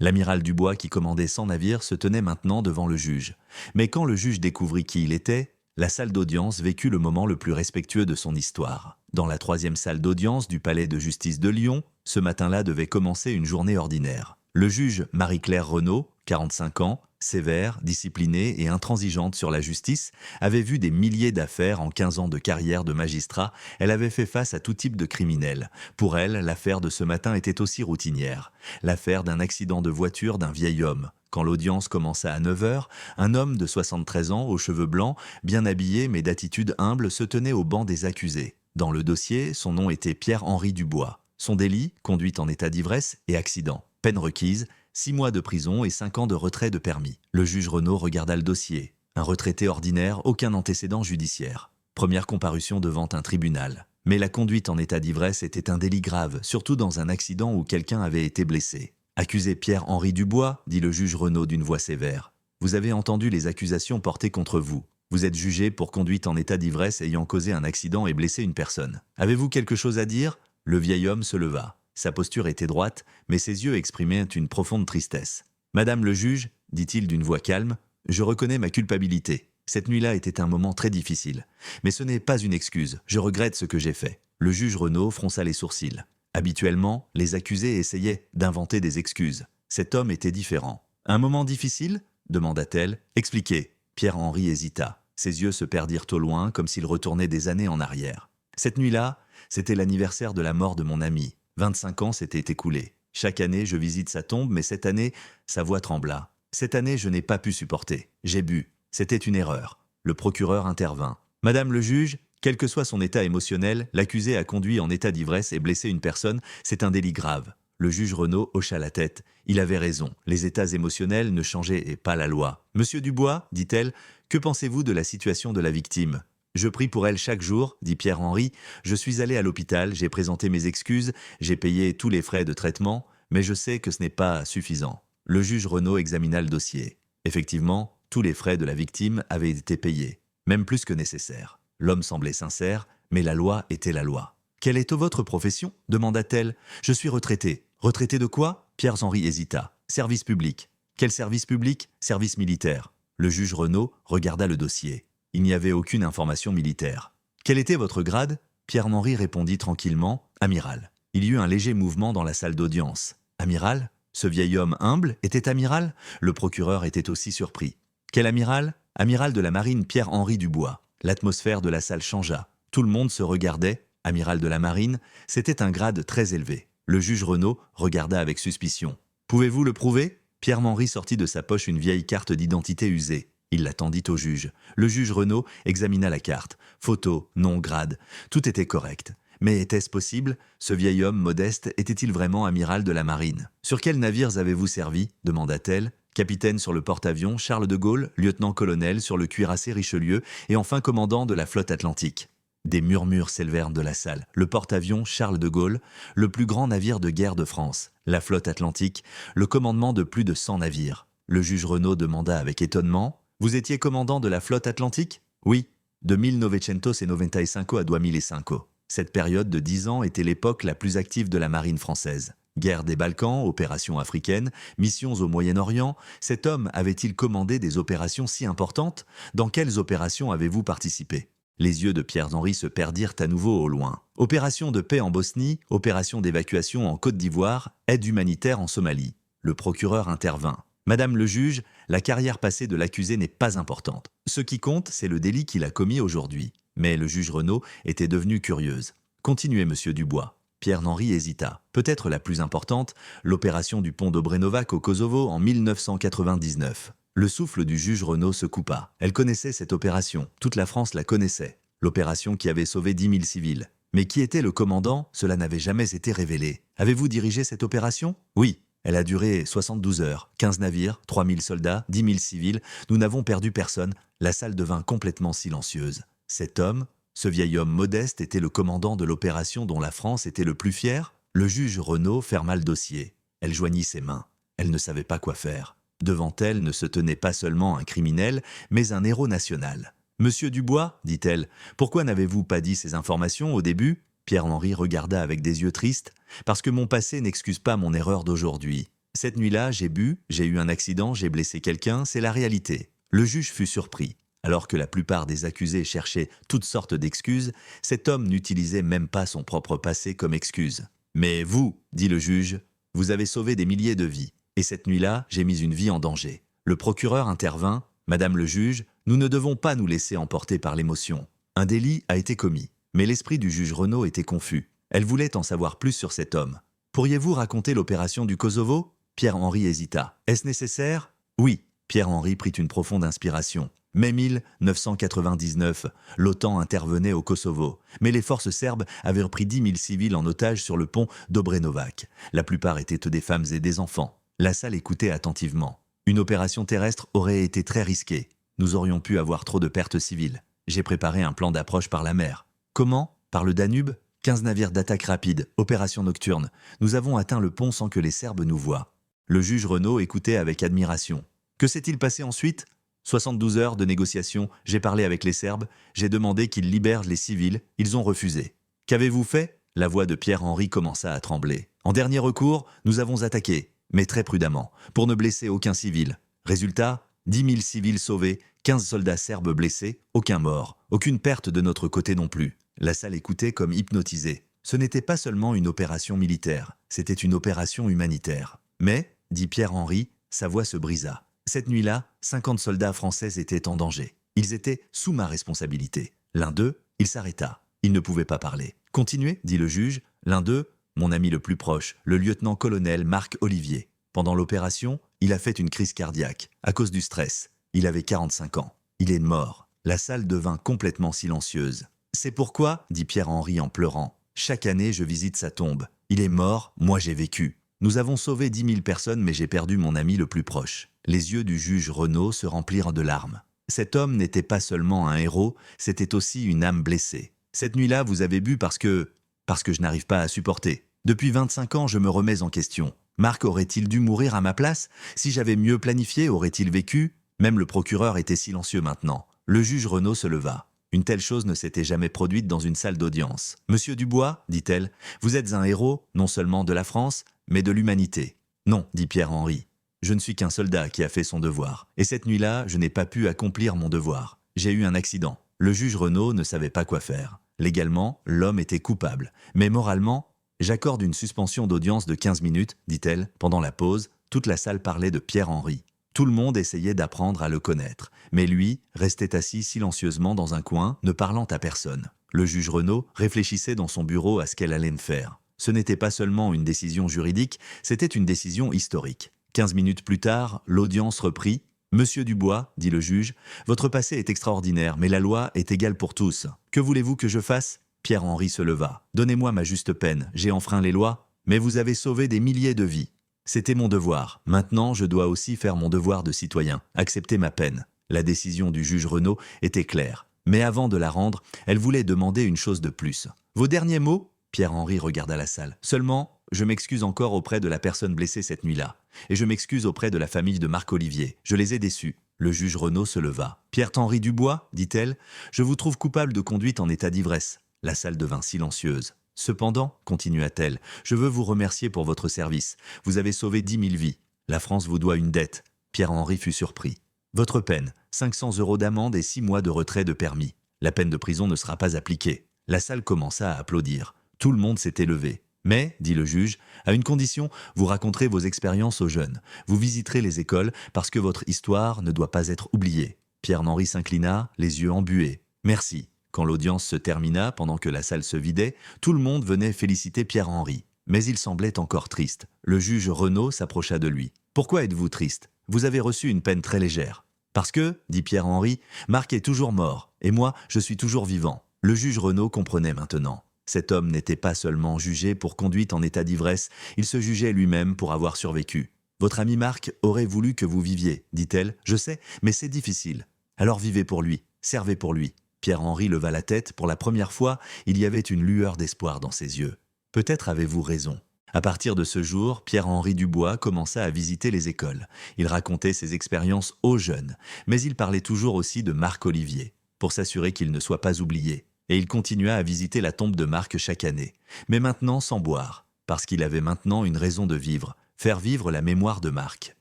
L'amiral Dubois, qui commandait 100 navires, se tenait maintenant devant le juge. Mais quand le juge découvrit qui il était, la salle d'audience vécut le moment le plus respectueux de son histoire. Dans la 3e salle d'audience du palais de justice de Lyon, ce matin-là devait commencer une journée ordinaire. Le juge Marie-Claire Renaud, 45 ans, sévère, disciplinée et intransigeante sur la justice, avait vu des milliers d'affaires en 15 ans de carrière de magistrat. Elle avait fait face à tout type de criminels. Pour elle, l'affaire de ce matin était aussi routinière. L'affaire d'un accident de voiture d'un vieil homme. Quand l'audience commença à 9 heures, un homme de 73 ans, aux cheveux blancs, bien habillé mais d'attitude humble, se tenait au banc des accusés. Dans le dossier, son nom était Pierre-Henri Dubois. Son délit, conduite en état d'ivresse et accident. Peine requise, 6 mois de prison et 5 ans de retrait de permis. Le juge Renaud regarda le dossier. Un retraité ordinaire, aucun antécédent judiciaire. Première comparution devant un tribunal. Mais la conduite en état d'ivresse était un délit grave, surtout dans un accident où quelqu'un avait été blessé. Accusé Pierre-Henri Dubois, dit le juge Renaud d'une voix sévère. Vous avez entendu les accusations portées contre vous. Vous êtes jugé pour conduite en état d'ivresse ayant causé un accident et blessé une personne. Avez-vous quelque chose à dire ? Le vieil homme se leva. Sa posture était droite, mais ses yeux exprimaient une profonde tristesse. « Madame le juge, dit-il d'une voix calme, je reconnais ma culpabilité. Cette nuit-là était un moment très difficile. Mais ce n'est pas une excuse, je regrette ce que j'ai fait. » Le juge Renaud fronça les sourcils. Habituellement, les accusés essayaient d'inventer des excuses. Cet homme était différent. « Un moment difficile ?» demanda-t-elle. « Expliquez. » Pierre-Henri hésita. Ses yeux se perdirent au loin, comme s'il retournait des années en arrière. Cette nuit-là, c'était l'anniversaire de la mort de mon ami. 25 ans s'étaient écoulés. Chaque année, je visite sa tombe, mais cette année, sa voix trembla. Cette année, je n'ai pas pu supporter. J'ai bu. C'était une erreur. Le procureur intervint. « Madame le juge, quel que soit son état émotionnel, l'accusé a conduit en état d'ivresse et blessé une personne. C'est un délit grave. » Le juge Renaud hocha la tête. Il avait raison. Les états émotionnels ne changeaient pas la loi. « Monsieur Dubois, dit-elle, que pensez-vous de la situation de la victime ?» Je prie pour elle chaque jour, dit Pierre-Henri. Je suis allé à l'hôpital, j'ai présenté mes excuses, j'ai payé tous les frais de traitement, mais je sais que ce n'est pas suffisant. Le juge Renaud examina le dossier. Effectivement, tous les frais de la victime avaient été payés, même plus que nécessaire. L'homme semblait sincère, mais la loi était la loi. « Quelle est votre profession ?» demanda-t-elle. « Je suis retraité. »« Retraité de quoi ?» Pierre-Henri hésita. « Service public. »« Quel service public ?»« Service militaire. » Le juge Renaud regarda le dossier. Il n'y avait aucune information militaire. « Quel était votre grade ?» Pierre-Henri répondit tranquillement « Amiral ». Il y eut un léger mouvement dans la salle d'audience. « Amiral ? Ce vieil homme humble était amiral ?» Le procureur était aussi surpris. « Quel amiral ?»« Amiral de la marine Pierre-Henri Dubois. » L'atmosphère de la salle changea. Tout le monde se regardait. Amiral de la marine, c'était un grade très élevé. Le juge Renaud regarda avec suspicion. « Pouvez-vous le prouver ?» Pierre-Henri sortit de sa poche une vieille carte d'identité usée. Il la tendit au juge. Le juge Renaud examina la carte. Photo, nom, grade, tout était correct. Mais était-ce possible? Ce vieil homme modeste était-il vraiment amiral de la marine? « Sur quels navires avez-vous servi ?» demanda-t-elle. « Capitaine sur le porte-avions Charles de Gaulle, lieutenant-colonel sur le cuirassé Richelieu et enfin commandant de la flotte atlantique. » Des murmures s'élevèrent de la salle. Le porte-avions Charles de Gaulle, le plus grand navire de guerre de France. La flotte atlantique, le commandement de plus de 100 navires. Le juge Renaud demanda avec étonnement. Vous étiez commandant de la flotte atlantique ? Oui, de 1995 à 2005. Cette période de 10 ans était l'époque la plus active de la marine française. Guerre des Balkans, opérations africaines, missions au Moyen-Orient, cet homme avait-il commandé des opérations si importantes ? Dans quelles opérations avez-vous participé ? Les yeux de Pierre-Henri se perdirent à nouveau au loin. Opération de paix en Bosnie, opération d'évacuation en Côte d'Ivoire, aide humanitaire en Somalie. Le procureur intervint. Madame le juge, la carrière passée de l'accusé n'est pas importante. Ce qui compte, c'est le délit qu'il a commis aujourd'hui. Mais le juge Renaud était devenue curieuse. Continuez, monsieur Dubois. Pierre-Henri hésita. Peut-être la plus importante, l'opération du pont d'Obrenovac au Kosovo en 1999. Le souffle du juge Renaud se coupa. Elle connaissait cette opération. Toute la France la connaissait. L'opération qui avait sauvé 10 000 civils. Mais qui était le commandant? Cela n'avait jamais été révélé. Avez-vous dirigé cette opération? Oui. Elle a duré 72 heures, 15 navires, 3 000 soldats, 10 000 civils. Nous n'avons perdu personne. La salle devint complètement silencieuse. Cet homme, ce vieil homme modeste, était le commandant de l'opération dont la France était le plus fière? Le juge Renaud ferma le dossier. Elle joignit ses mains. Elle ne savait pas quoi faire. Devant elle ne se tenait pas seulement un criminel, mais un héros national. « Monsieur Dubois, dit-elle, pourquoi n'avez-vous pas dit ces informations au début ?» Pierre-Henri regarda avec des yeux tristes. « Parce que mon passé n'excuse pas mon erreur d'aujourd'hui. Cette nuit-là, j'ai bu, j'ai eu un accident, j'ai blessé quelqu'un, c'est la réalité. Le juge fut surpris. Alors que la plupart des accusés cherchaient toutes sortes d'excuses, cet homme n'utilisait même pas son propre passé comme excuse. Mais vous, dit le juge, vous avez sauvé des milliers de vies. Et cette nuit-là, j'ai mis une vie en danger. Le procureur intervint. Madame le juge, nous ne devons pas nous laisser emporter par l'émotion. Un délit a été commis. Mais l'esprit du juge Renaud était confus. Elle voulait en savoir plus sur cet homme. Pourriez-vous raconter l'opération du Kosovo ? Pierre-Henri hésita. Est-ce nécessaire ? Oui. Pierre-Henri prit une profonde inspiration. Mai 1999, l'OTAN intervenait au Kosovo, mais les forces serbes avaient repris 10 000 civils en otage sur le pont d'Obrenovac. La plupart étaient des femmes et des enfants. La salle écoutait attentivement. Une opération terrestre aurait été très risquée. Nous aurions pu avoir trop de pertes civiles. J'ai préparé un plan d'approche par la mer. Comment ? Par le Danube ? 15 navires d'attaque rapide, opération nocturne. Nous avons atteint le pont sans que les Serbes nous voient. Le juge Renaud écoutait avec admiration. Que s'est-il passé ensuite ? 72 heures de négociations, j'ai parlé avec les Serbes, j'ai demandé qu'ils libèrent les civils, ils ont refusé. Qu'avez-vous fait ? La voix de Pierre-Henri commença à trembler. En dernier recours, nous avons attaqué, mais très prudemment, pour ne blesser aucun civil. Résultat, 10 000 civils sauvés, 15 soldats serbes blessés, aucun mort, aucune perte de notre côté non plus. La salle écoutait comme hypnotisée. Ce n'était pas seulement une opération militaire, c'était une opération humanitaire. Mais, dit Pierre-Henri, sa voix se brisa. Cette nuit-là, 50 soldats français étaient en danger. Ils étaient sous ma responsabilité. L'un d'eux, il s'arrêta. Il ne pouvait pas parler. « Continuez », dit le juge. L'un d'eux, mon ami le plus proche, le lieutenant-colonel Marc Olivier. Pendant l'opération, il a fait une crise cardiaque, à cause du stress. Il avait 45 ans. Il est mort. La salle devint complètement silencieuse. C'est pourquoi, dit Pierre-Henri en pleurant, chaque année je visite sa tombe. Il est mort, moi j'ai vécu. Nous avons sauvé 10 000 personnes, mais j'ai perdu mon ami le plus proche. Les yeux du juge Renaud se remplirent de larmes. Cet homme n'était pas seulement un héros, c'était aussi une âme blessée. Cette nuit-là, vous avez bu parce que je n'arrive pas à supporter. Depuis 25 ans, je me remets en question. Marc aurait-il dû mourir à ma place ? Si j'avais mieux planifié, aurait-il vécu ? Même le procureur était silencieux maintenant. Le juge Renaud se leva. Une telle chose ne s'était jamais produite dans une salle d'audience. « Monsieur Dubois, dit-elle, vous êtes un héros, non seulement de la France, mais de l'humanité. »« Non, dit Pierre-Henri. Je ne suis qu'un soldat qui a fait son devoir. Et cette nuit-là, je n'ai pas pu accomplir mon devoir. J'ai eu un accident. » Le juge Renaud ne savait pas quoi faire. Légalement, l'homme était coupable. Mais moralement, j'accorde une suspension d'audience de 15 minutes, dit-elle. Pendant la pause, toute la salle parlait de Pierre-Henri. Tout le monde essayait d'apprendre à le connaître. Mais lui restait assis silencieusement dans un coin, ne parlant à personne. Le juge Renaud réfléchissait dans son bureau à ce qu'elle allait faire. Ce n'était pas seulement une décision juridique, c'était une décision historique. 15 minutes plus tard, l'audience reprit. « Monsieur Dubois, dit le juge, votre passé est extraordinaire, mais la loi est égale pour tous. Que voulez-vous que je fasse ?» Pierre-Henri se leva. « Donnez-moi ma juste peine, j'ai enfreint les lois, mais vous avez sauvé des milliers de vies. C'était mon devoir. Maintenant, je dois aussi faire mon devoir de citoyen, accepter ma peine. » La décision du juge Renaud était claire. Mais avant de la rendre, elle voulait demander une chose de plus. « Vos derniers mots ?» Pierre-Henri regarda la salle. « Seulement, je m'excuse encore auprès de la personne blessée cette nuit-là. Et je m'excuse auprès de la famille de Marc Olivier. Je les ai déçus. » Le juge Renaud se leva. « Pierre-Henri Dubois, dit-elle, je vous trouve coupable de conduite en état d'ivresse. » La salle devint silencieuse. « Cependant, continua-t-elle, je veux vous remercier pour votre service. Vous avez sauvé 10 000 vies. La France vous doit une dette. » Pierre-Henri fut surpris. « Votre peine, 500 € d'amende et 6 mois de retrait de permis. La peine de prison ne sera pas appliquée. » La salle commença à applaudir. Tout le monde s'était levé. « Mais, dit le juge, à une condition, vous raconterez vos expériences aux jeunes. Vous visiterez les écoles parce que votre histoire ne doit pas être oubliée. » Pierre-Henri s'inclina, les yeux embués. « Merci. » Quand l'audience se termina, pendant que la salle se vidait, tout le monde venait féliciter Pierre-Henri. Mais il semblait encore triste. Le juge Renaud s'approcha de lui. « Pourquoi êtes-vous triste ? Vous avez reçu une peine très légère. »« Parce que, dit Pierre-Henri, Marc est toujours mort, et moi, je suis toujours vivant. » Le juge Renaud comprenait maintenant. Cet homme n'était pas seulement jugé pour conduite en état d'ivresse, il se jugeait lui-même pour avoir survécu. « Votre ami Marc aurait voulu que vous viviez, dit-elle. Je sais, mais c'est difficile. Alors vivez pour lui, servez pour lui. » Pierre-Henri leva la tête. Pour la première fois, il y avait une lueur d'espoir dans ses yeux. « Peut-être avez-vous raison. » À partir de ce jour, Pierre-Henri Dubois commença à visiter les écoles. Il racontait ses expériences aux jeunes, mais il parlait toujours aussi de Marc Olivier, pour s'assurer qu'il ne soit pas oublié. Et il continua à visiter la tombe de Marc chaque année, mais maintenant sans boire, parce qu'il avait maintenant une raison de vivre, faire vivre la mémoire de Marc.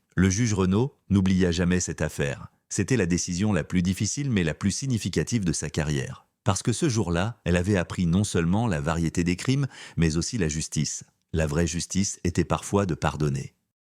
Le juge Renaud n'oublia jamais cette affaire. C'était la décision la plus difficile mais la plus significative de sa carrière. Parce que ce jour-là, elle avait appris non seulement la variété des crimes, mais aussi la justice. La vraie justice était parfois de pardonner.